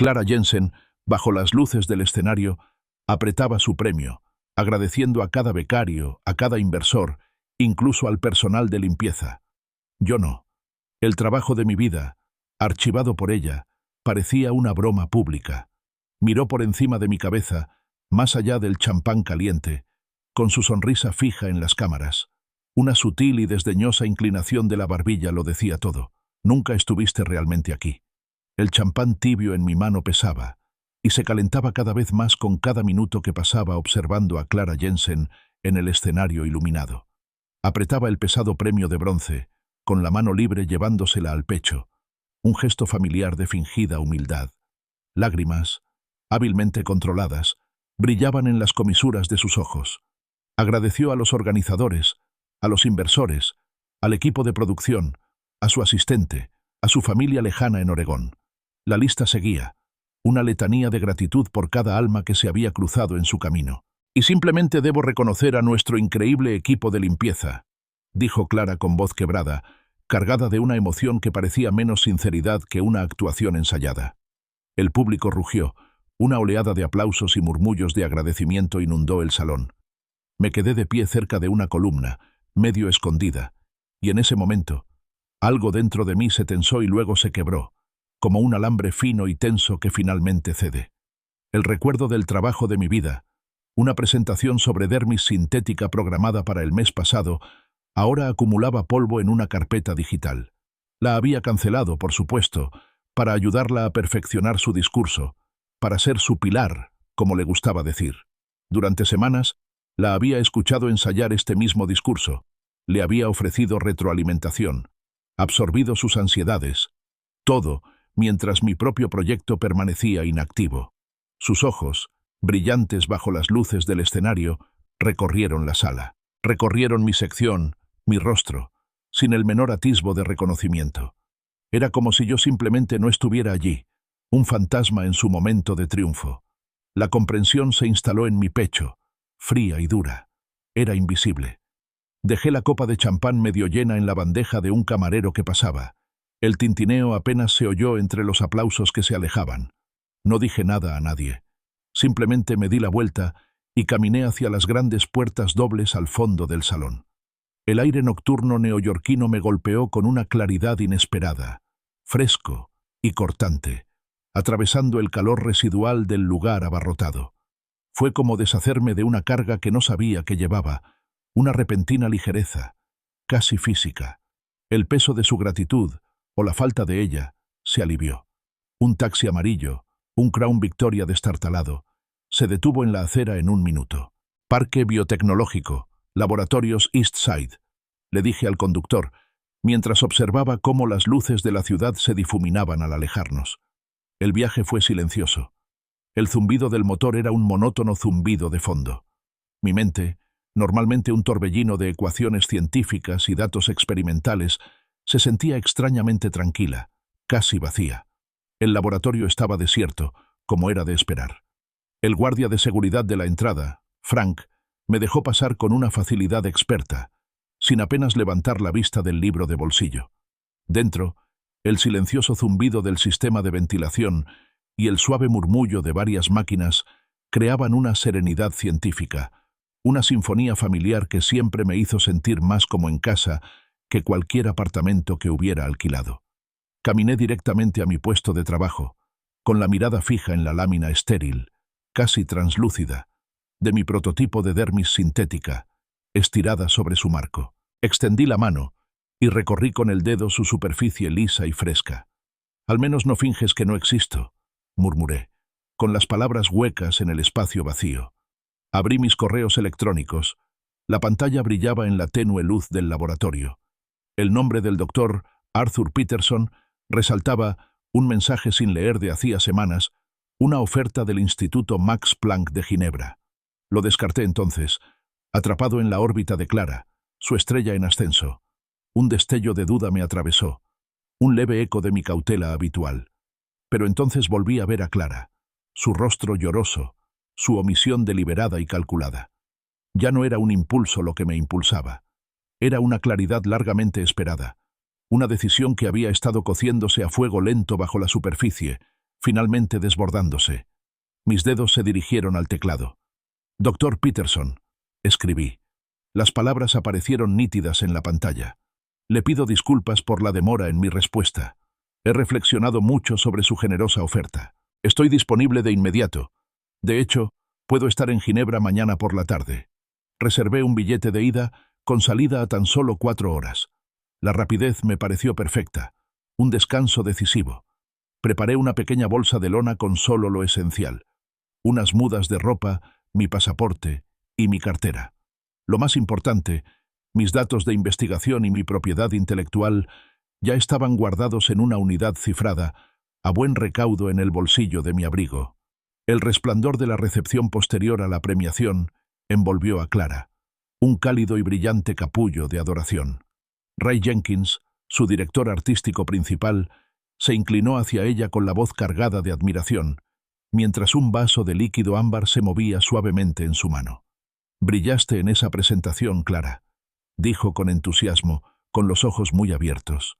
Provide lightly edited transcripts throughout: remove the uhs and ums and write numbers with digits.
Clara Jensen, bajo las luces del escenario, apretaba su premio, agradeciendo a cada becario, a cada inversor, incluso al personal de limpieza. Yo no. El trabajo de mi vida, archivado por ella, parecía una broma pública. Miró por encima de mi cabeza, más allá del champán caliente, con su sonrisa fija en las cámaras. Una sutil y desdeñosa inclinación de la barbilla lo decía todo. Nunca estuviste realmente aquí. El champán tibio en mi mano pesaba, y se calentaba cada vez más con cada minuto que pasaba observando a Clara Jensen en el escenario iluminado. Apretaba el pesado premio de bronce, con la mano libre llevándosela al pecho, un gesto familiar de fingida humildad. Lágrimas, hábilmente controladas, brillaban en las comisuras de sus ojos. Agradeció a los organizadores, a los inversores, al equipo de producción, a su asistente, a su familia lejana en Oregón. La lista seguía, una letanía de gratitud por cada alma que se había cruzado en su camino. Y simplemente debo reconocer a nuestro increíble equipo de limpieza, dijo Clara con voz quebrada, cargada de una emoción que parecía menos sinceridad que una actuación ensayada. El público rugió, una oleada de aplausos y murmullos de agradecimiento inundó el salón. Me quedé de pie cerca de una columna, medio escondida, y en ese momento, algo dentro de mí se tensó y luego se quebró, como un alambre fino y tenso que finalmente cede. El recuerdo del trabajo de mi vida, una presentación sobre dermis sintética programada para el mes pasado, ahora acumulaba polvo en una carpeta digital. La había cancelado, por supuesto, para ayudarla a perfeccionar su discurso, para ser su pilar, como le gustaba decir. Durante semanas, la había escuchado ensayar este mismo discurso, le había ofrecido retroalimentación, absorbido sus ansiedades, todo mientras mi propio proyecto permanecía inactivo. Sus ojos, brillantes bajo las luces del escenario, recorrieron la sala, recorrieron mi sección, mi rostro, sin el menor atisbo de reconocimiento. Era como si yo simplemente no estuviera allí, un fantasma en su momento de triunfo. La comprensión se instaló en mi pecho, fría y dura. Era invisible. Dejé la copa de champán medio llena en la bandeja de un camarero que pasaba. El tintineo apenas se oyó entre los aplausos que se alejaban. No dije nada a nadie. Simplemente me di la vuelta y caminé hacia las grandes puertas dobles al fondo del salón. El aire nocturno neoyorquino me golpeó con una claridad inesperada, fresco y cortante, atravesando el calor residual del lugar abarrotado. Fue como deshacerme de una carga que no sabía que llevaba, una repentina ligereza, casi física. El peso de su gratitud, o la falta de ella, se alivió. Un taxi amarillo, un Crown Victoria destartalado, se detuvo en la acera en un minuto. Parque Biotecnológico, Laboratorios Eastside, le dije al conductor, mientras observaba cómo las luces de la ciudad se difuminaban al alejarnos. El viaje fue silencioso. El zumbido del motor era un monótono zumbido de fondo. Mi mente, normalmente un torbellino de ecuaciones científicas y datos experimentales, se sentía extrañamente tranquila, casi vacía. El laboratorio estaba desierto, como era de esperar. El guardia de seguridad de la entrada, Frank, me dejó pasar con una facilidad experta, sin apenas levantar la vista del libro de bolsillo. Dentro, el silencioso zumbido del sistema de ventilación y el suave murmullo de varias máquinas creaban una serenidad científica, una sinfonía familiar que siempre me hizo sentir más como en casa que cualquier apartamento que hubiera alquilado. Caminé directamente a mi puesto de trabajo, con la mirada fija en la lámina estéril, casi translúcida, de mi prototipo de dermis sintética, estirada sobre su marco. Extendí la mano y recorrí con el dedo su superficie lisa y fresca. «Al menos no finges que no existo», murmuré, con las palabras huecas en el espacio vacío. Abrí mis correos electrónicos. La pantalla brillaba en la tenue luz del laboratorio. El nombre del doctor Arthur Peterson resaltaba, un mensaje sin leer de hacía semanas, una oferta del Instituto Max Planck de Ginebra. Lo descarté entonces, atrapado en la órbita de Clara, su estrella en ascenso. Un destello de duda me atravesó, un leve eco de mi cautela habitual. Pero entonces volví a ver a Clara, su rostro lloroso, su omisión deliberada y calculada. Ya no era un impulso lo que me impulsaba. Era una claridad largamente esperada, una decisión que había estado cociéndose a fuego lento bajo la superficie, finalmente desbordándose. Mis dedos se dirigieron al teclado. «Doctor Peterson», escribí. Las palabras aparecieron nítidas en la pantalla. «Le pido disculpas por la demora en mi respuesta. He reflexionado mucho sobre su generosa oferta. Estoy disponible de inmediato. De hecho, puedo estar en Ginebra mañana por la tarde. Reservé un billete de ida con salida a tan solo 4 horas. La rapidez me pareció perfecta. Un descanso decisivo. Preparé una pequeña bolsa de lona con solo lo esencial. Unas mudas de ropa, mi pasaporte y mi cartera. Lo más importante, mis datos de investigación y mi propiedad intelectual ya estaban guardados en una unidad cifrada, a buen recaudo en el bolsillo de mi abrigo. El resplandor de la recepción posterior a la premiación envolvió a Clara, un cálido y brillante capullo de adoración. Ray Jenkins, su director artístico principal, se inclinó hacia ella con la voz cargada de admiración, mientras un vaso de líquido ámbar se movía suavemente en su mano. «Brillaste en esa presentación, Clara», dijo con entusiasmo, con los ojos muy abiertos.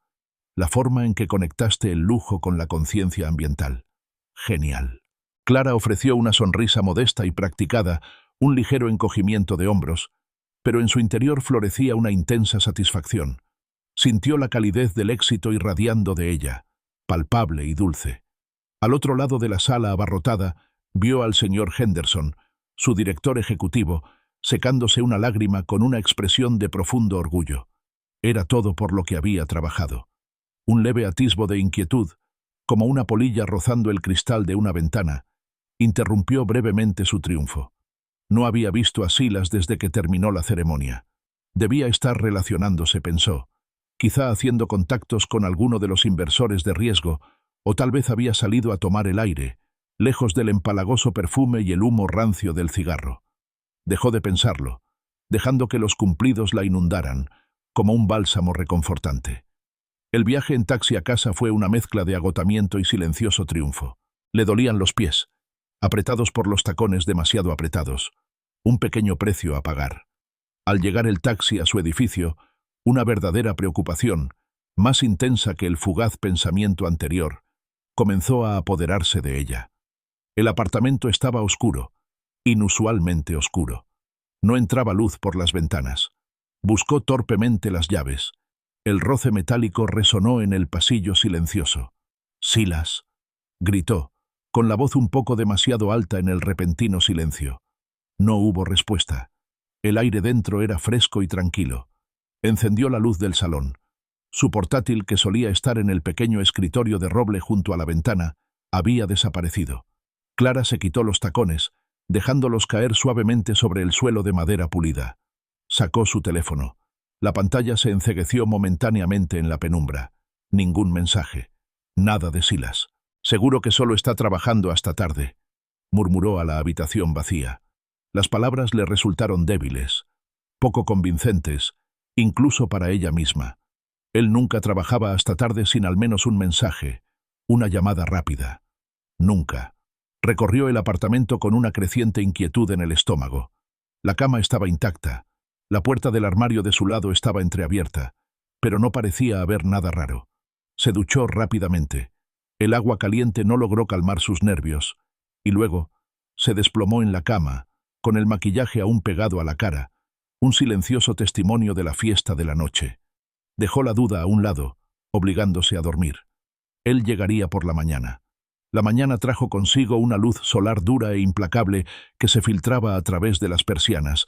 «La forma en que conectaste el lujo con la conciencia ambiental. Genial». Clara ofreció una sonrisa modesta y practicada, un ligero encogimiento de hombros, pero en su interior florecía una intensa satisfacción. Sintió la calidez del éxito irradiando de ella, palpable y dulce. Al otro lado de la sala abarrotada, vio al señor Henderson, su director ejecutivo, secándose una lágrima con una expresión de profundo orgullo. Era todo por lo que había trabajado. Un leve atisbo de inquietud, como una polilla rozando el cristal de una ventana, interrumpió brevemente su triunfo. No había visto a Silas desde que terminó la ceremonia. Debía estar relacionándose, pensó, quizá haciendo contactos con alguno de los inversores de riesgo, o tal vez había salido a tomar el aire, lejos del empalagoso perfume y el humo rancio del cigarro. Dejó de pensarlo, dejando que los cumplidos la inundaran, como un bálsamo reconfortante. El viaje en taxi a casa fue una mezcla de agotamiento y silencioso triunfo. Le dolían los pies, apretados por los tacones demasiado apretados. Un pequeño precio a pagar. Al llegar el taxi a su edificio, una verdadera preocupación, más intensa que el fugaz pensamiento anterior, comenzó a apoderarse de ella. El apartamento estaba oscuro, inusualmente oscuro. No entraba luz por las ventanas. Buscó torpemente las llaves. El roce metálico resonó en el pasillo silencioso. «Silas», gritó, con la voz un poco demasiado alta en el repentino silencio. No hubo respuesta. El aire dentro era fresco y tranquilo. Encendió la luz del salón. Su portátil, que solía estar en el pequeño escritorio de roble junto a la ventana, había desaparecido. Clara se quitó los tacones, dejándolos caer suavemente sobre el suelo de madera pulida. Sacó su teléfono. La pantalla se encegueció momentáneamente en la penumbra. Ningún mensaje. Nada de Silas. «Seguro que solo está trabajando hasta tarde», murmuró a la habitación vacía. Las palabras le resultaron débiles, poco convincentes, incluso para ella misma. Él nunca trabajaba hasta tarde sin al menos un mensaje, una llamada rápida. Nunca. Recorrió el apartamento con una creciente inquietud en el estómago. La cama estaba intacta. La puerta del armario de su lado estaba entreabierta, pero no parecía haber nada raro. Se duchó rápidamente. El agua caliente no logró calmar sus nervios, y luego se desplomó en la cama, con el maquillaje aún pegado a la cara, un silencioso testimonio de la fiesta de la noche. Dejó la duda a un lado, obligándose a dormir. Él llegaría por la mañana. La mañana trajo consigo una luz solar dura e implacable que se filtraba a través de las persianas,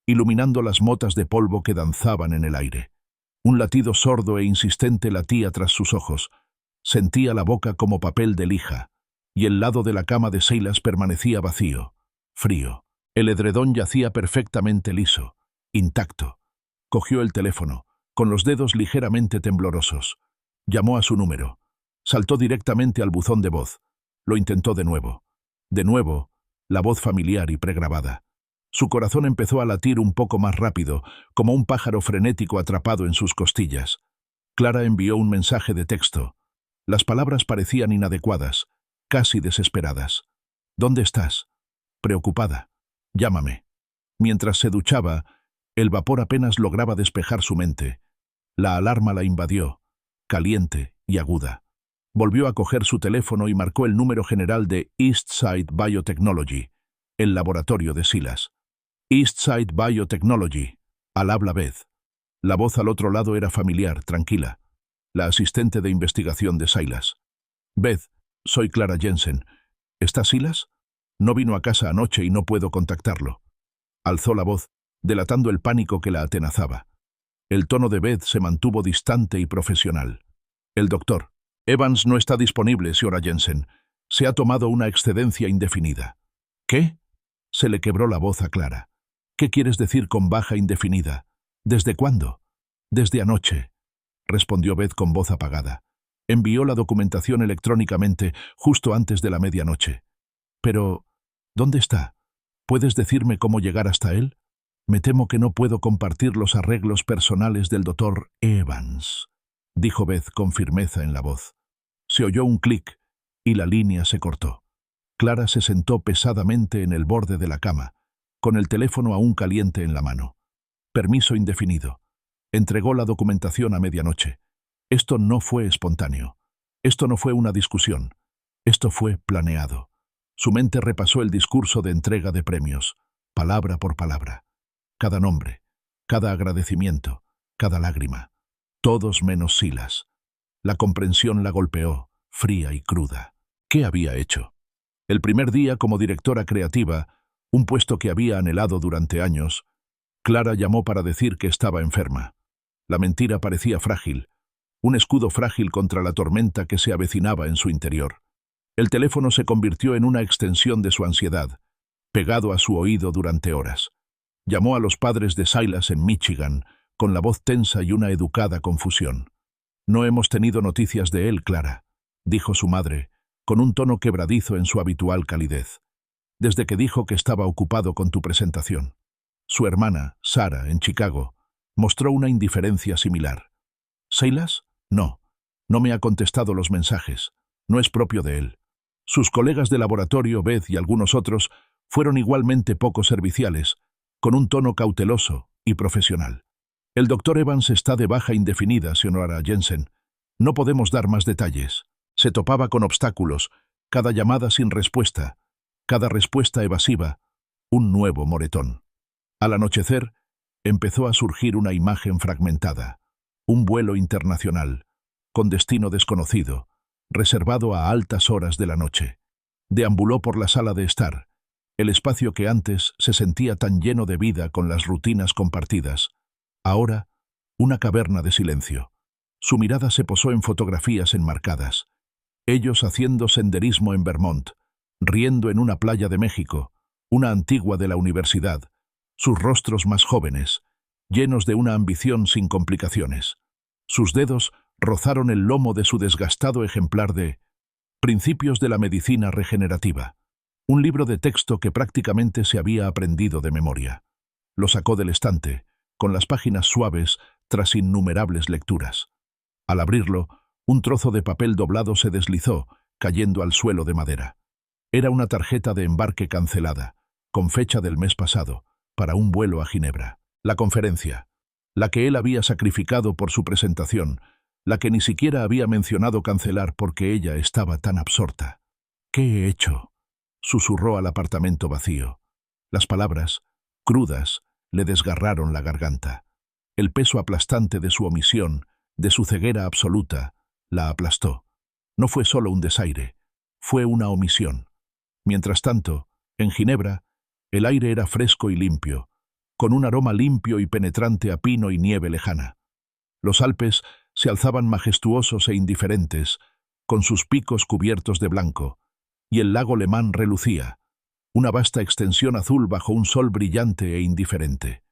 iluminando las motas de polvo que danzaban en el aire. Un latido sordo e insistente latía tras sus ojos. Sentía la boca como papel de lija, y el lado de la cama de Silas permanecía vacío, frío. El edredón yacía perfectamente liso, intacto. Cogió el teléfono, con los dedos ligeramente temblorosos. Llamó a su número. Saltó directamente al buzón de voz. Lo intentó de nuevo. De nuevo, la voz familiar y pregrabada. Su corazón empezó a latir un poco más rápido, como un pájaro frenético atrapado en sus costillas. Clara envió un mensaje de texto. Las palabras parecían inadecuadas, casi desesperadas. «¿Dónde estás?» «Preocupada. Llámame». Mientras se duchaba, el vapor apenas lograba despejar su mente. La alarma la invadió, caliente y aguda. Volvió a coger su teléfono y marcó el número general de Eastside Biotechnology, el laboratorio de Silas. Eastside Biotechnology, al habla Beth. La voz al otro lado era familiar, tranquila. La asistente de investigación de Silas. Beth, soy Clara Jensen. ¿Está Silas? No vino a casa anoche y no puedo contactarlo. Alzó la voz, delatando el pánico que la atenazaba. El tono de Beth se mantuvo distante y profesional. El doctor. Evans no está disponible, señora Jensen. Se ha tomado una excedencia indefinida. ¿Qué? Se le quebró la voz a Clara. ¿Qué quieres decir con baja indefinida? ¿Desde cuándo? Desde anoche, respondió Beth con voz apagada. Envió la documentación electrónicamente justo antes de la medianoche. Pero, ¿dónde está? ¿Puedes decirme cómo llegar hasta él? Me temo que no puedo compartir los arreglos personales del doctor Evans, dijo Beth con firmeza en la voz. Se oyó un clic y la línea se cortó. Clara se sentó pesadamente en el borde de la cama, con el teléfono aún caliente en la mano. Permiso indefinido. Entregó la documentación a medianoche. Esto no fue espontáneo. Esto no fue una discusión. Esto fue planeado. Su mente repasó el discurso de entrega de premios, palabra por palabra. Cada nombre, cada agradecimiento, cada lágrima. Todos menos Silas. La comprensión la golpeó, fría y cruda. ¿Qué había hecho? El primer día como directora creativa, un puesto que había anhelado durante años, Clara llamó para decir que estaba enferma. La mentira parecía frágil, un escudo frágil contra la tormenta que se avecinaba en su interior. El teléfono se convirtió en una extensión de su ansiedad, pegado a su oído durante horas. Llamó a los padres de Silas en Michigan, con la voz tensa y una educada confusión. No hemos tenido noticias de él, Clara, dijo su madre, con un tono quebradizo en su habitual calidez, desde que dijo que estaba ocupado con tu presentación. Su hermana, Sara, en Chicago, mostró una indiferencia similar. ¿Silas? No. No me ha contestado los mensajes. No es propio de él. Sus colegas de laboratorio, Beth y algunos otros, fueron igualmente poco serviciales, con un tono cauteloso y profesional. El doctor Evans está de baja indefinida, señora Jensen. No podemos dar más detalles. Se topaba con obstáculos, cada llamada sin respuesta, cada respuesta evasiva, un nuevo moretón. Al anochecer, empezó a surgir una imagen fragmentada, un vuelo internacional, con destino desconocido, reservado a altas horas de la noche. Deambuló por la sala de estar, el espacio que antes se sentía tan lleno de vida con las rutinas compartidas. Ahora, una caverna de silencio. Su mirada se posó en fotografías enmarcadas. Ellos haciendo senderismo en Vermont, riendo en una playa de México, una antigua de la universidad, sus rostros más jóvenes, llenos de una ambición sin complicaciones. Sus dedos rozaron el lomo de su desgastado ejemplar de Principios de la medicina regenerativa, un libro de texto que prácticamente se había aprendido de memoria. Lo sacó del estante, con las páginas suaves tras innumerables lecturas. Al abrirlo, un trozo de papel doblado se deslizó, cayendo al suelo de madera. Era una tarjeta de embarque cancelada, con fecha del mes pasado, para un vuelo a Ginebra. La conferencia, la que él había sacrificado por su presentación, la que ni siquiera había mencionado cancelar porque ella estaba tan absorta. ¿Qué he hecho?, susurró al apartamento vacío. Las palabras, crudas, le desgarraron la garganta. El peso aplastante de su omisión, de su ceguera absoluta, la aplastó. No fue solo un desaire, fue una omisión. Mientras tanto, en Ginebra, el aire era fresco y limpio, con un aroma limpio y penetrante a pino y nieve lejana. Los Alpes se alzaban majestuosos e indiferentes, con sus picos cubiertos de blanco, y el lago Le Mans relucía, una vasta extensión azul bajo un sol brillante e indiferente.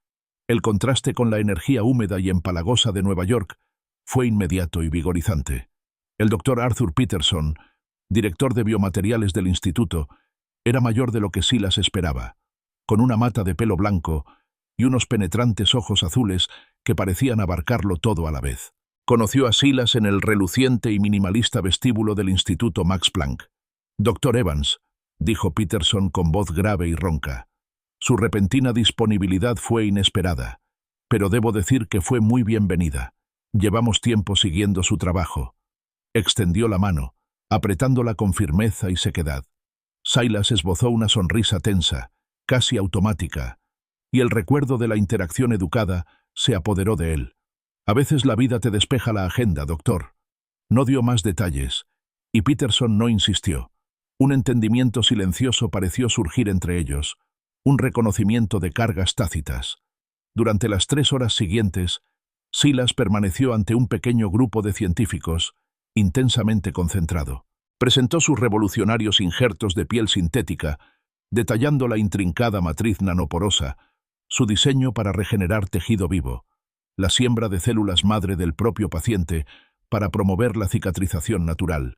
El contraste con la energía húmeda y empalagosa de Nueva York fue inmediato y vigorizante. El doctor Arthur Peterson, director de biomateriales del instituto, era mayor de lo que Silas esperaba, con una mata de pelo blanco y unos penetrantes ojos azules que parecían abarcarlo todo a la vez. Conoció a Silas en el reluciente y minimalista vestíbulo del Instituto Max Planck. «Doctor Evans», dijo Peterson con voz grave y ronca. Su repentina disponibilidad fue inesperada, pero debo decir que fue muy bienvenida. Llevamos tiempo siguiendo su trabajo. Extendió la mano, apretándola con firmeza y sequedad. Silas esbozó una sonrisa tensa, casi automática, y el recuerdo de la interacción educada se apoderó de él. «A veces la vida te despeja la agenda, doctor». No dio más detalles, y Peterson no insistió. Un entendimiento silencioso pareció surgir entre ellos, un reconocimiento de cargas tácitas. Durante las 3 horas siguientes, Silas permaneció ante un pequeño grupo de científicos, intensamente concentrado. Presentó sus revolucionarios injertos de piel sintética, detallando la intrincada matriz nanoporosa, su diseño para regenerar tejido vivo, la siembra de células madre del propio paciente para promover la cicatrización natural,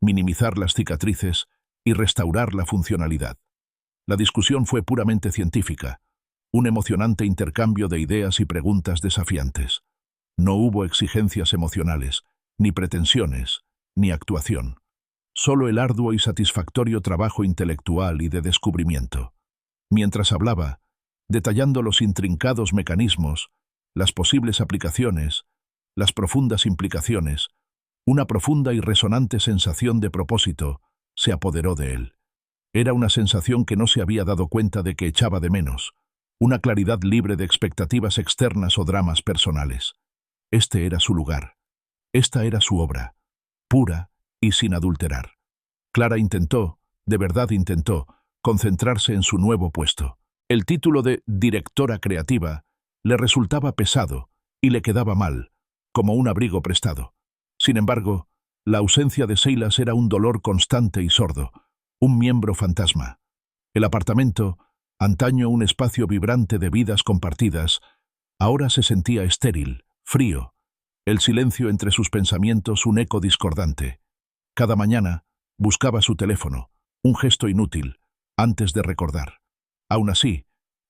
minimizar las cicatrices y restaurar la funcionalidad. La discusión fue puramente científica, un emocionante intercambio de ideas y preguntas desafiantes. No hubo exigencias emocionales, ni pretensiones, ni actuación. Solo el arduo y satisfactorio trabajo intelectual y de descubrimiento. Mientras hablaba, detallando los intrincados mecanismos, las posibles aplicaciones, las profundas implicaciones, una profunda y resonante sensación de propósito se apoderó de él. Era una sensación que no se había dado cuenta de que echaba de menos, una claridad libre de expectativas externas o dramas personales. Este era su lugar. Esta era su obra, pura y sin adulterar. Clara intentó, de verdad intentó, concentrarse en su nuevo puesto. El título de directora creativa le resultaba pesado y le quedaba mal, como un abrigo prestado. Sin embargo, la ausencia de Silas era un dolor constante y sordo, un miembro fantasma. El apartamento, antaño un espacio vibrante de vidas compartidas, ahora se sentía estéril, frío, el silencio entre sus pensamientos un eco discordante. Cada mañana buscaba su teléfono, un gesto inútil, antes de recordar. Aún así,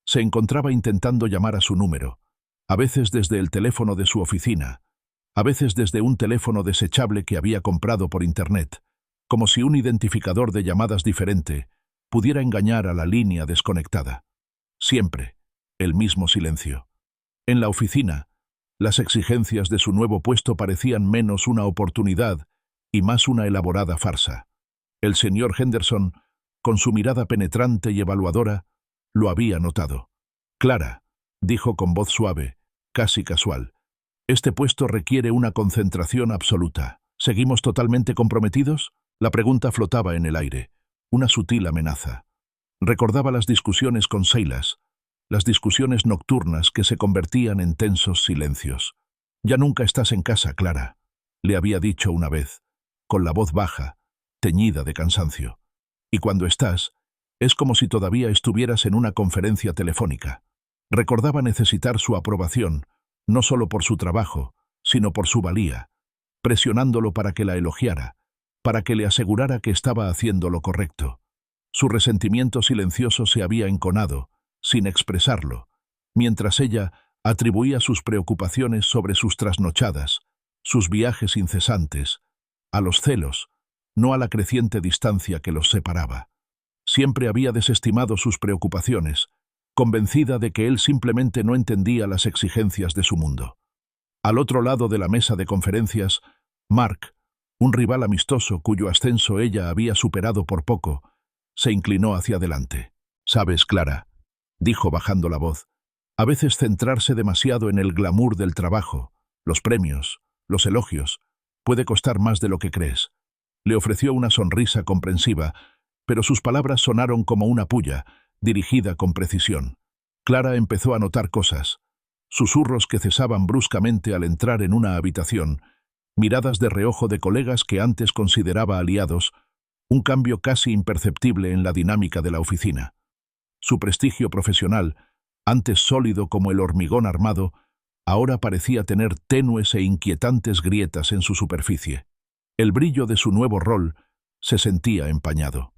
se encontraba intentando llamar a su número, a veces desde el teléfono de su oficina, a veces desde un teléfono desechable que había comprado por Internet, como si un identificador de llamadas diferente pudiera engañar a la línea desconectada. Siempre, el mismo silencio. En la oficina, las exigencias de su nuevo puesto parecían menos una oportunidad y más una elaborada farsa. El señor Henderson, con su mirada penetrante y evaluadora, lo había notado. «Clara», dijo con voz suave, casi casual, «este puesto requiere una concentración absoluta. ¿Seguimos totalmente comprometidos?» La pregunta flotaba en el aire, una sutil amenaza. Recordaba las discusiones con Silas, las discusiones nocturnas que se convertían en tensos silencios. «Ya nunca estás en casa, Clara», le había dicho una vez, con la voz baja, teñida de cansancio. «Y cuando estás, es como si todavía estuvieras en una conferencia telefónica». Recordaba necesitar su aprobación, no solo por su trabajo, sino por su valía, presionándolo para que la elogiara, para que le asegurara que estaba haciendo lo correcto. Su resentimiento silencioso se había enconado, sin expresarlo, mientras ella atribuía sus preocupaciones sobre sus trasnochadas, sus viajes incesantes, a los celos, no a la creciente distancia que los separaba. Siempre había desestimado sus preocupaciones, convencida de que él simplemente no entendía las exigencias de su mundo. Al otro lado de la mesa de conferencias, Mark, un rival amistoso cuyo ascenso ella había superado por poco, se inclinó hacia adelante. «Sabes, Clara», dijo bajando la voz, «a veces centrarse demasiado en el glamour del trabajo, los premios, los elogios, puede costar más de lo que crees». Le ofreció una sonrisa comprensiva, pero sus palabras sonaron como una puya, dirigida con precisión. Clara empezó a notar cosas, susurros que cesaban bruscamente al entrar en una habitación, miradas de reojo de colegas que antes consideraba aliados, un cambio casi imperceptible en la dinámica de la oficina. Su prestigio profesional, antes sólido como el hormigón armado, ahora parecía tener tenues e inquietantes grietas en su superficie. El brillo de su nuevo rol se sentía empañado.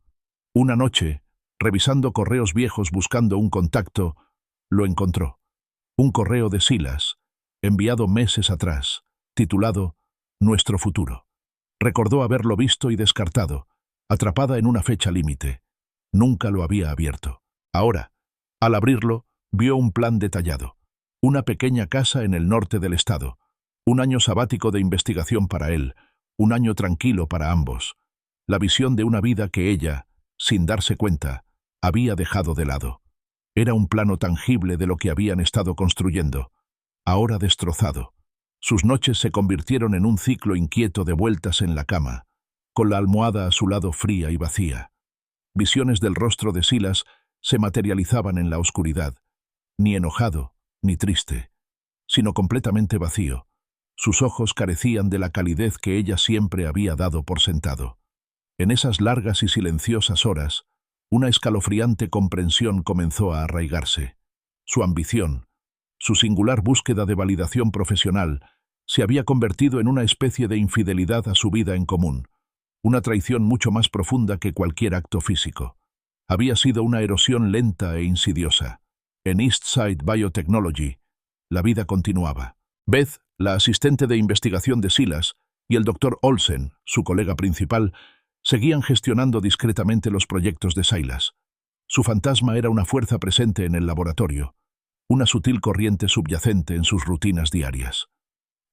Una noche, revisando correos viejos buscando un contacto, lo encontró. Un correo de Silas, enviado meses atrás, titulado «Nuestro futuro». Recordó haberlo visto y descartado, atrapada en una fecha límite. Nunca lo había abierto. Ahora, al abrirlo, vio un plan detallado. Una pequeña casa en el norte del estado, un año sabático de investigación para él, Un año tranquilo para ambos. La visión de una vida que ella, sin darse cuenta, había dejado de lado. Era un plano tangible de lo que habían estado construyendo, ahora destrozado. Sus noches se convirtieron en un ciclo inquieto de vueltas en la cama, con la almohada a su lado fría y vacía. Visiones del rostro de Silas se materializaban en la oscuridad, ni enojado, ni triste, sino completamente vacío. Sus ojos carecían de la calidez que ella siempre había dado por sentado. En esas largas y silenciosas horas, una escalofriante comprensión comenzó a arraigarse. Su ambición, su singular búsqueda de validación profesional, se había convertido en una especie de infidelidad a su vida en común, una traición mucho más profunda que cualquier acto físico. Había sido una erosión lenta e insidiosa. En Eastside Biotechnology, la vida continuaba. Beth, la asistente de investigación de Silas, y el Dr. Olsen, su colega principal, seguían gestionando discretamente los proyectos de Silas. Su fantasma era una fuerza presente en el laboratorio, una sutil corriente subyacente en sus rutinas diarias.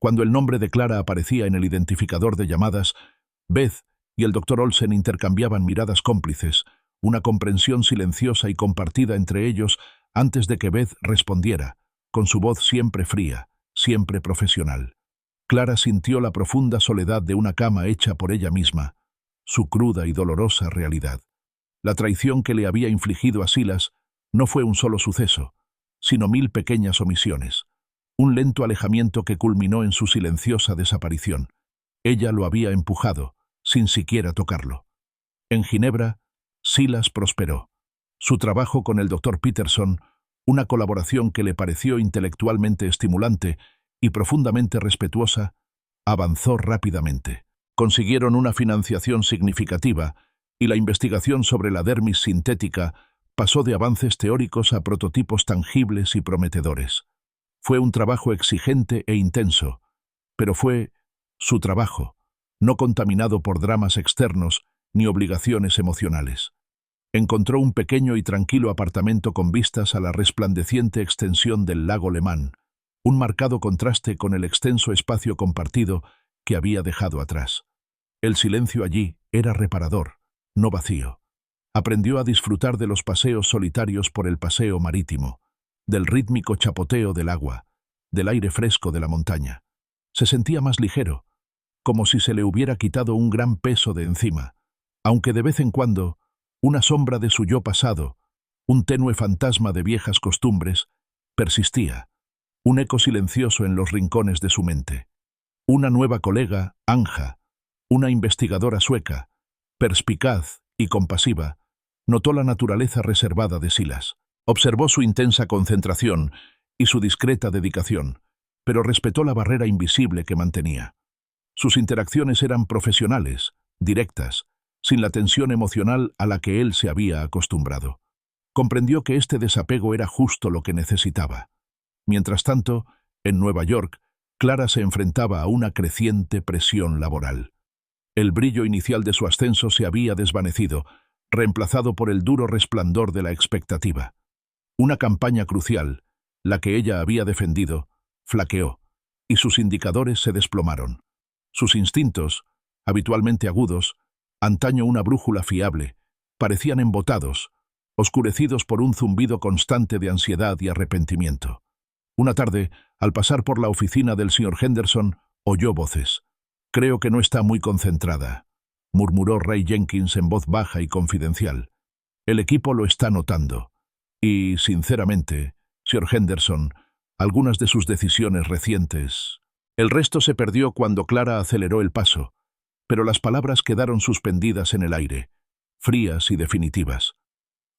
Cuando el nombre de Clara aparecía en el identificador de llamadas, Beth y el Dr. Olsen intercambiaban miradas cómplices, una comprensión silenciosa y compartida entre ellos antes de que Beth respondiera, con su voz siempre fría, siempre profesional. Clara sintió la profunda soledad de una cama hecha por ella misma, su cruda y dolorosa realidad. La traición que le había infligido a Silas no fue un solo suceso, sino 1000 pequeñas omisiones, un lento alejamiento que culminó en su silenciosa desaparición. Ella lo había empujado, sin siquiera tocarlo. En Ginebra, Silas prosperó. Su trabajo con el Dr. Peterson, una colaboración que le pareció intelectualmente estimulante y profundamente respetuosa, avanzó rápidamente. Consiguieron una financiación significativa y la investigación sobre la dermis sintética pasó de avances teóricos a prototipos tangibles y prometedores. Fue un trabajo exigente e intenso, pero fue su trabajo, no contaminado por dramas externos ni obligaciones emocionales. Encontró un pequeño y tranquilo apartamento con vistas a la resplandeciente extensión del lago Le Mans, un marcado contraste con el extenso espacio compartido que había dejado atrás. El silencio allí era reparador, no vacío. Aprendió a disfrutar de los paseos solitarios por el paseo marítimo, del rítmico chapoteo del agua, del aire fresco de la montaña. Se sentía más ligero, como si se le hubiera quitado un gran peso de encima, aunque de vez en cuando una sombra de su yo pasado, un tenue fantasma de viejas costumbres, persistía, un eco silencioso en los rincones de su mente. Una nueva colega, Anja, una investigadora sueca, perspicaz y compasiva, notó la naturaleza reservada de Silas. Observó su intensa concentración y su discreta dedicación, pero respetó la barrera invisible que mantenía. Sus interacciones eran profesionales, directas, sin la tensión emocional a la que él se había acostumbrado. Comprendió que este desapego era justo lo que necesitaba. Mientras tanto, en Nueva York, Clara se enfrentaba a una creciente presión laboral. El brillo inicial de su ascenso se había desvanecido, reemplazado por el duro resplandor de la expectativa. Una campaña crucial, la que ella había defendido, flaqueó, y sus indicadores se desplomaron. Sus instintos, habitualmente agudos, antaño una brújula fiable, parecían embotados, oscurecidos por un zumbido constante de ansiedad y arrepentimiento. Una tarde, al pasar por la oficina del señor Henderson, oyó voces. «Creo que no está muy concentrada», murmuró Ray Jenkins en voz baja y confidencial. «El equipo lo está notando. Y, sinceramente, señor Henderson, algunas de sus decisiones recientes...» El resto se perdió cuando Clara aceleró el paso, pero las palabras quedaron suspendidas en el aire, frías y definitivas.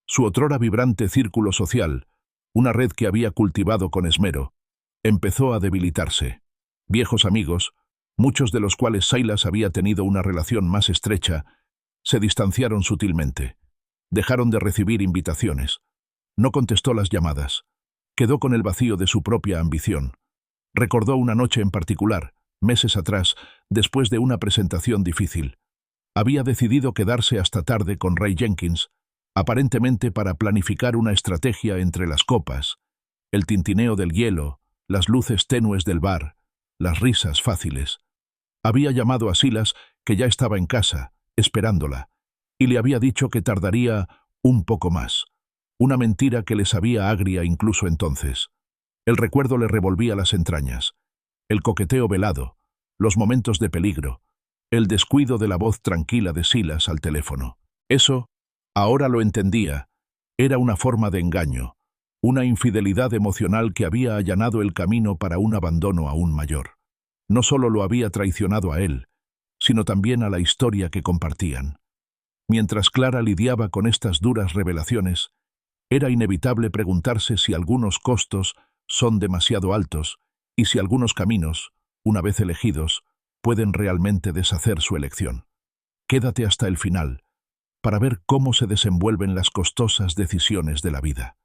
Su otrora vibrante círculo social, una red que había cultivado con esmero, empezó a debilitarse. Viejos amigos, muchos de los cuales Silas había tenido una relación más estrecha, se distanciaron sutilmente. Dejaron de recibir invitaciones. No contestó las llamadas. Quedó con el vacío de su propia ambición. Recordó una noche en particular, meses atrás, después de una presentación difícil. Había decidido quedarse hasta tarde con Ray Jenkins, aparentemente para planificar una estrategia entre las copas, el tintineo del hielo, las luces tenues del bar, las risas fáciles. Había llamado a Silas, que ya estaba en casa, esperándola, y le había dicho que tardaría un poco más. Una mentira que le sabía agria incluso entonces. El recuerdo le revolvía las entrañas. El coqueteo velado, los momentos de peligro, el descuido de la voz tranquila de Silas al teléfono. Eso, ahora lo entendía, era una forma de engaño, una infidelidad emocional que había allanado el camino para un abandono aún mayor. No solo lo había traicionado a él, sino también a la historia que compartían. Mientras Clara lidiaba con estas duras revelaciones, era inevitable preguntarse si algunos costos son demasiado altos y si algunos caminos, una vez elegidos, pueden realmente deshacer su elección. Quédate hasta el final, para ver cómo se desenvuelven las costosas decisiones de la vida.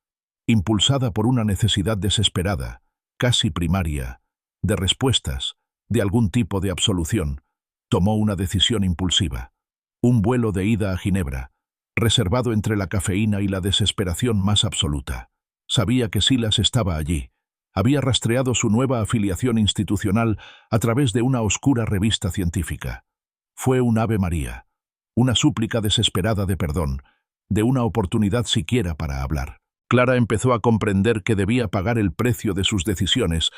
Impulsada por una necesidad desesperada, casi primaria, de respuestas, de algún tipo de absolución, tomó una decisión impulsiva. Un vuelo de ida a Ginebra, reservado entre la cafeína y la desesperación más absoluta. Sabía que Silas estaba allí. Había rastreado su nueva afiliación institucional a través de una oscura revista científica. Fue un Ave María, una súplica desesperada de perdón, de una oportunidad siquiera para hablar. Clara empezó a comprender que debía pagar el precio de sus decisiones,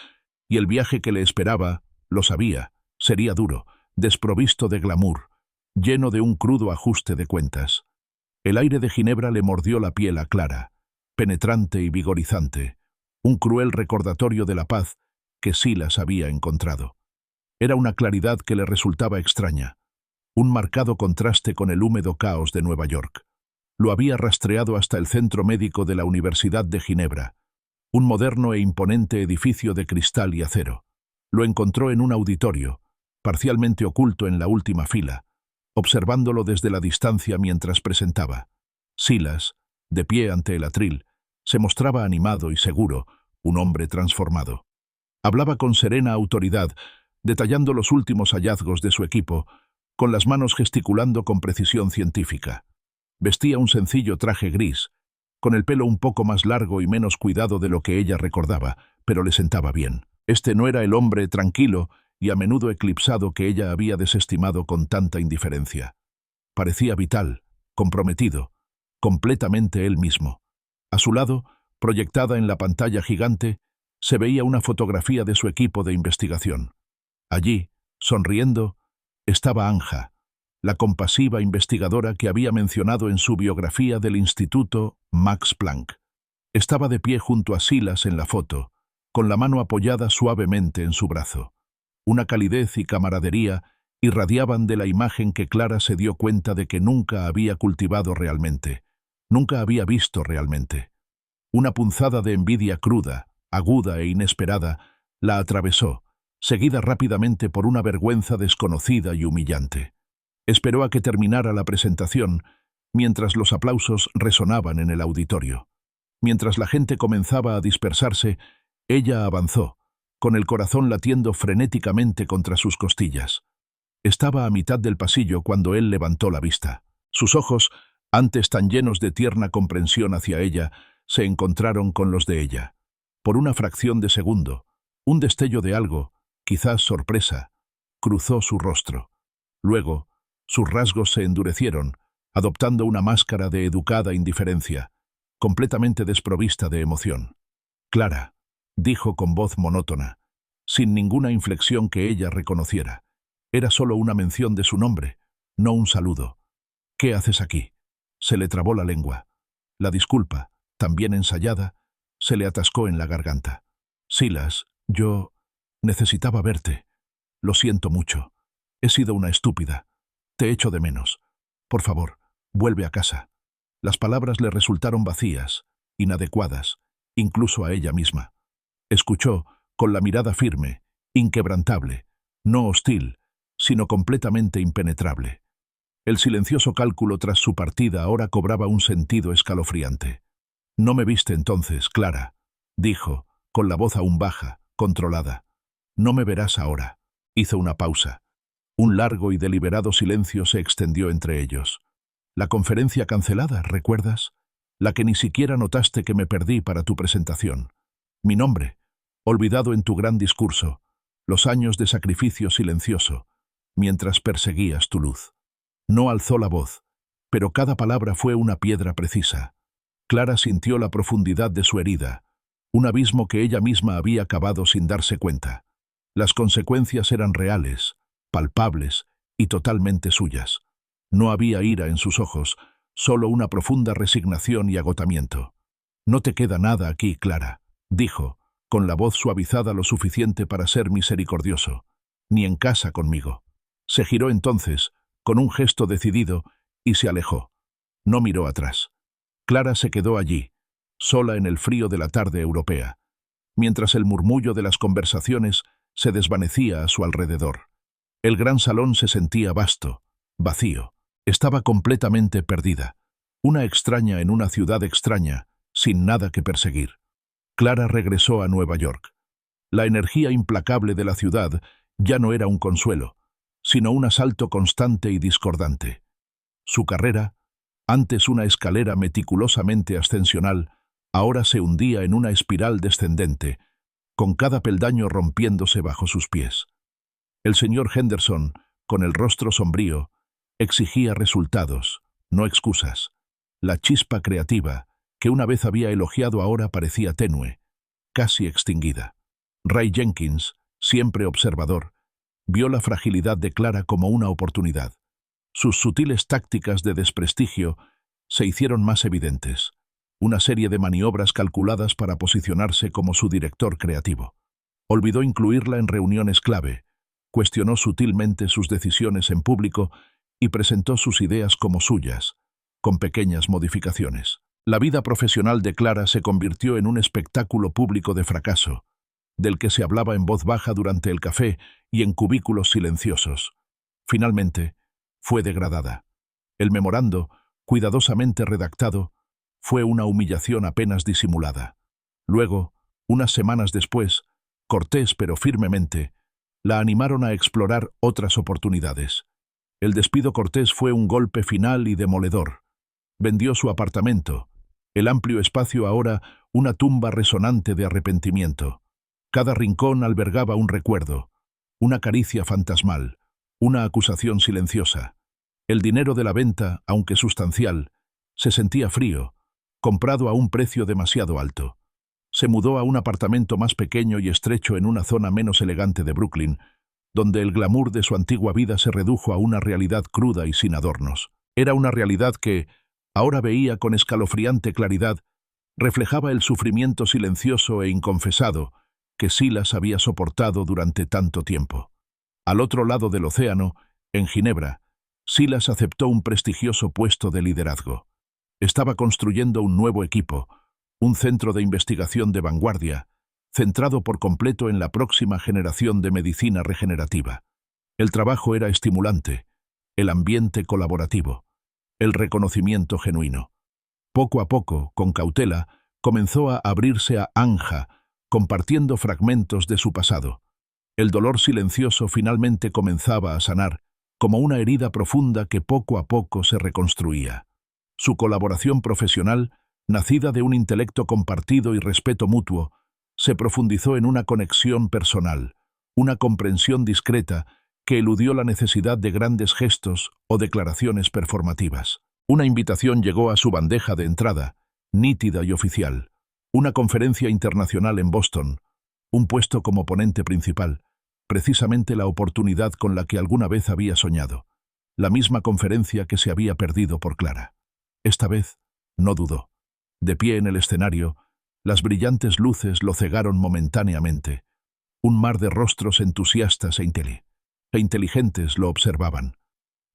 y el viaje que le esperaba, lo sabía, sería duro, desprovisto de glamour, lleno de un crudo ajuste de cuentas. El aire de Ginebra le mordió la piel a Clara, penetrante y vigorizante, un cruel recordatorio de la paz que Silas había encontrado. Era una claridad que le resultaba extraña, un marcado contraste con el húmedo caos de Nueva York. Lo había rastreado hasta el centro médico de la Universidad de Ginebra, un moderno e imponente edificio de cristal y acero. Lo encontró en un auditorio, parcialmente oculto en la última fila, observándolo desde la distancia mientras presentaba. Silas, de pie ante el atril, se mostraba animado y seguro, un hombre transformado. Hablaba con serena autoridad, detallando los últimos hallazgos de su equipo, con las manos gesticulando con precisión científica. Vestía un sencillo traje gris, con el pelo un poco más largo y menos cuidado de lo que ella recordaba, pero le sentaba bien. Este no era el hombre tranquilo y a menudo eclipsado que ella había desestimado con tanta indiferencia. Parecía vital, comprometido, completamente él mismo. A su lado, proyectada en la pantalla gigante, se veía una fotografía de su equipo de investigación. Allí, sonriendo, estaba Anja, la compasiva investigadora que había mencionado en su biografía del Instituto Max Planck. Estaba de pie junto a Silas en la foto, con la mano apoyada suavemente en su brazo. Una calidez y camaradería irradiaban de la imagen que Clara se dio cuenta de que nunca había cultivado realmente, nunca había visto realmente. Una punzada de envidia cruda, aguda e inesperada, la atravesó, seguida rápidamente por una vergüenza desconocida y humillante. Esperó a que terminara la presentación, mientras los aplausos resonaban en el auditorio. Mientras la gente comenzaba a dispersarse, ella avanzó, con el corazón latiendo frenéticamente contra sus costillas. Estaba a mitad del pasillo cuando él levantó la vista. Sus ojos, antes tan llenos de tierna comprensión hacia ella, se encontraron con los de ella. Por una fracción de segundo, un destello de algo, quizás sorpresa, cruzó su rostro. Luego, sus rasgos se endurecieron, adoptando una máscara de educada indiferencia, completamente desprovista de emoción. «Clara», dijo con voz monótona, sin ninguna inflexión que ella reconociera. Era solo una mención de su nombre, no un saludo. «¿Qué haces aquí?». Se le trabó la lengua. La disculpa, también ensayada, se le atascó en la garganta. «Silas, yo necesitaba verte. Lo siento mucho. He sido una estúpida. Te echo de menos. Por favor, vuelve a casa». Las palabras le resultaron vacías, inadecuadas, incluso a ella misma. Escuchó, con la mirada firme, inquebrantable, no hostil, sino completamente impenetrable. El silencioso cálculo tras su partida ahora cobraba un sentido escalofriante. «No me viste entonces, Clara», dijo, con la voz aún baja, controlada. «No me verás ahora». Hizo una pausa. Un largo y deliberado silencio se extendió entre ellos. «La conferencia cancelada, ¿recuerdas? La que ni siquiera notaste que me perdí para tu presentación. Mi nombre, olvidado en tu gran discurso. Los años de sacrificio silencioso. mientras perseguías tu luz. No alzó la voz, pero cada palabra fue una piedra precisa. Clara sintió la profundidad de su herida, un abismo que ella misma había cavado sin darse cuenta. Las consecuencias eran reales, palpables y totalmente suyas. No había ira en sus ojos, solo una profunda resignación y agotamiento. «No te queda nada aquí, Clara», dijo, con la voz suavizada lo suficiente para ser misericordioso. «Ni en casa conmigo». Se giró entonces, con un gesto decidido, y se alejó. No miró atrás. Clara se quedó allí, sola en el frío de la tarde europea, mientras el murmullo de las conversaciones se desvanecía a su alrededor. El gran salón se sentía vasto, vacío. Estaba completamente perdida, una extraña en una ciudad extraña, sin nada que perseguir. Clara regresó a Nueva York. La energía implacable de la ciudad ya no era un consuelo, sino un asalto constante y discordante. Su carrera, antes una escalera meticulosamente ascensional, ahora se hundía en una espiral descendente, con cada peldaño rompiéndose bajo sus pies. El señor Henderson, con el rostro sombrío, exigía resultados, no excusas. La chispa creativa, que una vez había elogiado, ahora parecía tenue, casi extinguida. Ray Jenkins, siempre observador, vio la fragilidad de Clara como una oportunidad. Sus sutiles tácticas de desprestigio se hicieron más evidentes, una serie de maniobras calculadas para posicionarse como su director creativo. Olvidó incluirla en reuniones clave, cuestionó sutilmente sus decisiones en público y presentó sus ideas como suyas, con pequeñas modificaciones. La vida profesional de Clara se convirtió en un espectáculo público de fracaso, del que se hablaba en voz baja durante el café y en cubículos silenciosos. Finalmente, fue degradada. El memorando, cuidadosamente redactado, fue una humillación apenas disimulada. Luego, unas semanas después, cortés pero firmemente, la animaron a explorar otras oportunidades. El despido cortés fue un golpe final y demoledor. Vendió su apartamento, el amplio espacio ahora una tumba resonante de arrepentimiento. Cada rincón albergaba un recuerdo, una caricia fantasmal, una acusación silenciosa. El dinero de la venta, aunque sustancial, se sentía frío, comprado a un precio demasiado alto. Se mudó a un apartamento más pequeño y estrecho en una zona menos elegante de Brooklyn, donde el glamour de su antigua vida se redujo a una realidad cruda y sin adornos. Era una realidad que, ahora veía con escalofriante claridad, reflejaba el sufrimiento silencioso e inconfesado que Silas había soportado durante tanto tiempo. Al otro lado del océano, en Ginebra, Silas aceptó un prestigioso puesto de liderazgo. Estaba construyendo un nuevo equipo, un centro de investigación de vanguardia, centrado por completo en la próxima generación de medicina regenerativa. El trabajo era estimulante, el ambiente colaborativo, el reconocimiento genuino. Poco a poco, con cautela, comenzó a abrirse a Anja, compartiendo fragmentos de su pasado. El dolor silencioso finalmente comenzaba a sanar, como una herida profunda que poco a poco se reconstruía. Su colaboración profesional, nacida de un intelecto compartido y respeto mutuo, se profundizó en una conexión personal, una comprensión discreta que eludió la necesidad de grandes gestos o declaraciones performativas. Una invitación llegó a su bandeja de entrada, nítida y oficial. Una conferencia internacional en Boston, un puesto como ponente principal, precisamente la oportunidad con la que alguna vez había soñado, la misma conferencia que se había perdido por Clara. Esta vez, no dudó. De pie en el escenario, las brillantes luces lo cegaron momentáneamente. Un mar de rostros entusiastas e inteligentes lo observaban.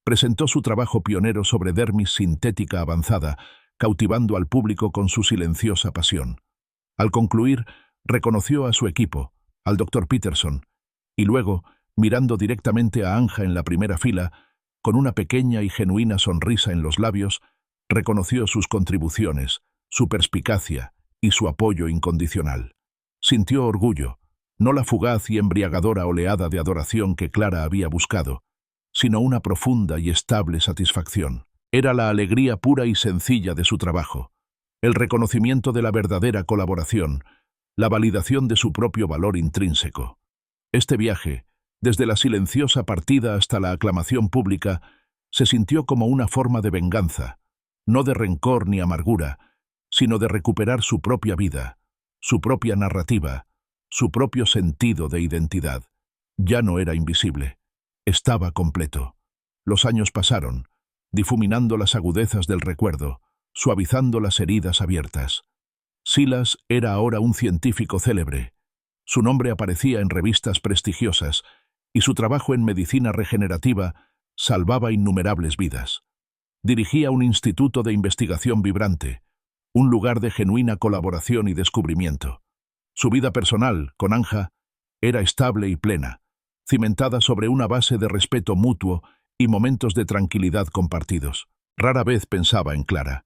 Presentó su trabajo pionero sobre dermis sintética avanzada, cautivando al público con su silenciosa pasión. Al concluir, reconoció a su equipo, al Dr. Peterson, y luego, mirando directamente a Anja en la primera fila, con una pequeña y genuina sonrisa en los labios, reconoció sus contribuciones, su perspicacia y su apoyo incondicional. Sintió orgullo, no la fugaz y embriagadora oleada de adoración que Clara había buscado, sino una profunda y estable satisfacción. Era la alegría pura y sencilla de su trabajo, el reconocimiento de la verdadera colaboración, la validación de su propio valor intrínseco. Este viaje, Desde la silenciosa partida hasta la aclamación pública, se sintió como una forma de venganza, no de rencor ni amargura, sino de recuperar su propia vida, su propia narrativa, su propio sentido de identidad. Ya no era invisible, estaba completo. Los años pasaron, difuminando las agudezas del recuerdo, suavizando las heridas abiertas. Silas era ahora un científico célebre. Su nombre aparecía en revistas prestigiosas y su trabajo en medicina regenerativa salvaba innumerables vidas. Dirigía un instituto de investigación vibrante, un lugar de genuina colaboración y descubrimiento. Su vida personal, con Anja, era estable y plena, cimentada sobre una base de respeto mutuo y momentos de tranquilidad compartidos. Rara vez pensaba en Clara.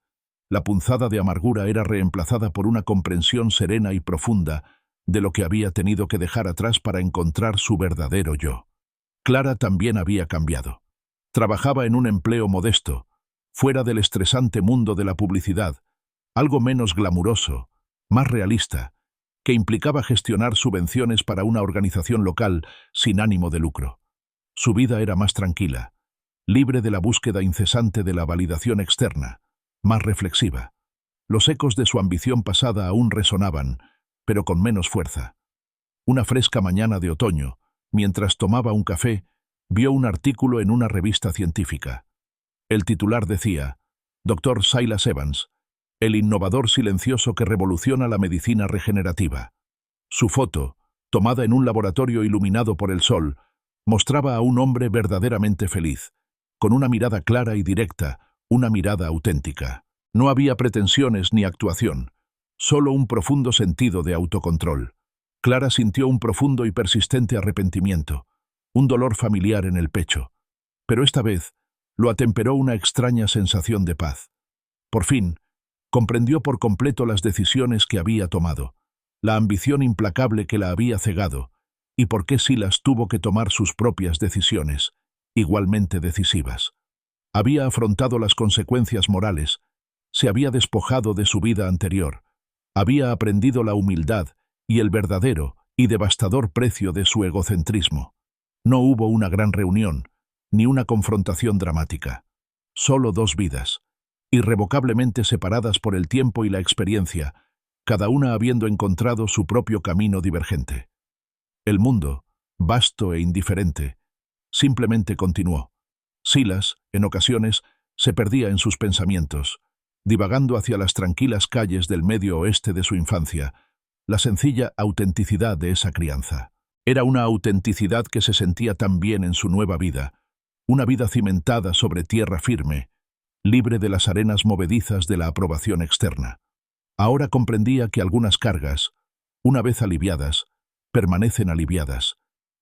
La punzada de amargura era reemplazada por una comprensión serena y profunda de lo que había tenido que dejar atrás para encontrar su verdadero yo. Clara también había cambiado. Trabajaba en un empleo modesto, fuera del estresante mundo de la publicidad, algo menos glamuroso, más realista, que implicaba gestionar subvenciones para una organización local sin ánimo de lucro. Su vida era más tranquila, libre de la búsqueda incesante de la validación externa, más reflexiva. Los ecos de su ambición pasada aún resonaban, pero con menos fuerza. Una fresca mañana de otoño, mientras tomaba un café, vio un artículo en una revista científica. El titular decía: Dr. Silas Evans, el innovador silencioso que revoluciona la medicina regenerativa. Su foto, tomada en un laboratorio iluminado por el sol, mostraba a un hombre verdaderamente feliz, con una mirada clara y directa, una mirada auténtica. No había pretensiones ni actuación, solo un profundo sentido de autocontrol. Clara sintió un profundo y persistente arrepentimiento, un dolor familiar en el pecho, pero esta vez lo atemperó una extraña sensación de paz. Por fin, comprendió por completo las decisiones que había tomado, la ambición implacable que la había cegado, y por qué Silas tuvo que tomar sus propias decisiones, igualmente decisivas. Había afrontado las consecuencias morales, se había despojado de su vida anterior, había aprendido la humildad y el verdadero y devastador precio de su egocentrismo. No hubo una gran reunión, ni una confrontación dramática. Solo dos vidas, irrevocablemente separadas por el tiempo y la experiencia, cada una habiendo encontrado su propio camino divergente. El mundo, vasto e indiferente, simplemente continuó. Silas, en ocasiones, se perdía en sus pensamientos, divagando hacia las tranquilas calles del medio oeste de su infancia, la sencilla autenticidad de esa crianza. Era una autenticidad que se sentía tan bien en su nueva vida, una vida cimentada sobre tierra firme, libre de las arenas movedizas de la aprobación externa. Ahora comprendía que algunas cargas, una vez aliviadas, permanecen aliviadas,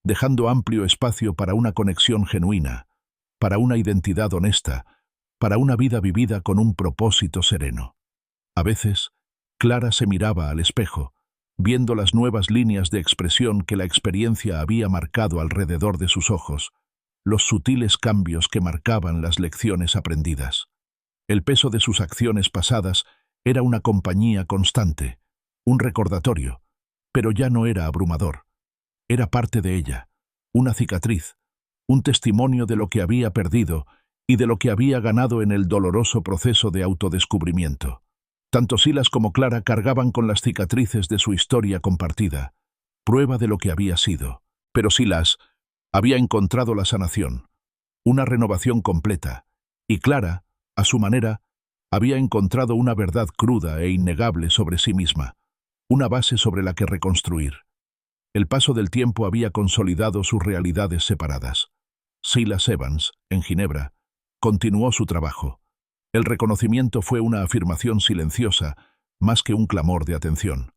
dejando amplio espacio para una conexión genuina, para una identidad honesta, para una vida vivida con un propósito sereno. A veces, Clara se miraba al espejo, viendo las nuevas líneas de expresión que la experiencia había marcado alrededor de sus ojos, los sutiles cambios que marcaban las lecciones aprendidas. El peso de sus acciones pasadas era una compañía constante, un recordatorio, pero ya no era abrumador. Era parte de ella, una cicatriz, un testimonio de lo que había perdido y de lo que había ganado en el doloroso proceso de autodescubrimiento. Tanto Silas como Clara cargaban con las cicatrices de su historia compartida, prueba de lo que había sido. Pero Silas había encontrado la sanación, una renovación completa, y Clara, a su manera, había encontrado una verdad cruda e innegable sobre sí misma, una base sobre la que reconstruir. El paso del tiempo había consolidado sus realidades separadas. Silas Evans, en Ginebra, continuó su trabajo. El reconocimiento fue una afirmación silenciosa, más que un clamor de atención.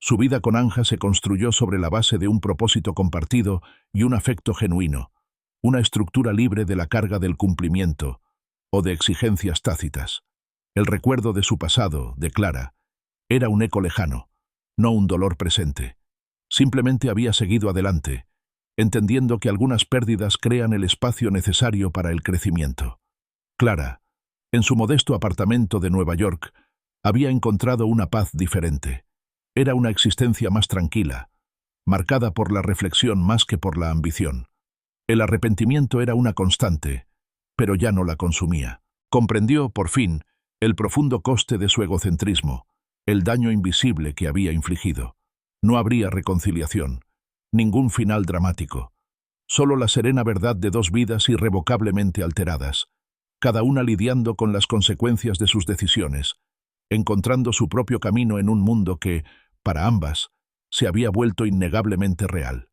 Su vida con Anja se construyó sobre la base de un propósito compartido y un afecto genuino, una estructura libre de la carga del cumplimiento o de exigencias tácitas. El recuerdo de su pasado, de Clara, era un eco lejano, no un dolor presente. Simplemente había seguido adelante, entendiendo que algunas pérdidas crean el espacio necesario para el crecimiento. Clara, en su modesto apartamento de Nueva York, había encontrado una paz diferente. Era una existencia más tranquila, marcada por la reflexión más que por la ambición. El arrepentimiento era una constante, pero ya no la consumía. Comprendió, por fin, el profundo coste de su egocentrismo, el daño invisible que había infligido. No habría reconciliación, ningún final dramático, solo la serena verdad de dos vidas irrevocablemente alteradas, cada una lidiando con las consecuencias de sus decisiones, encontrando su propio camino en un mundo que, para ambas, se había vuelto innegablemente real.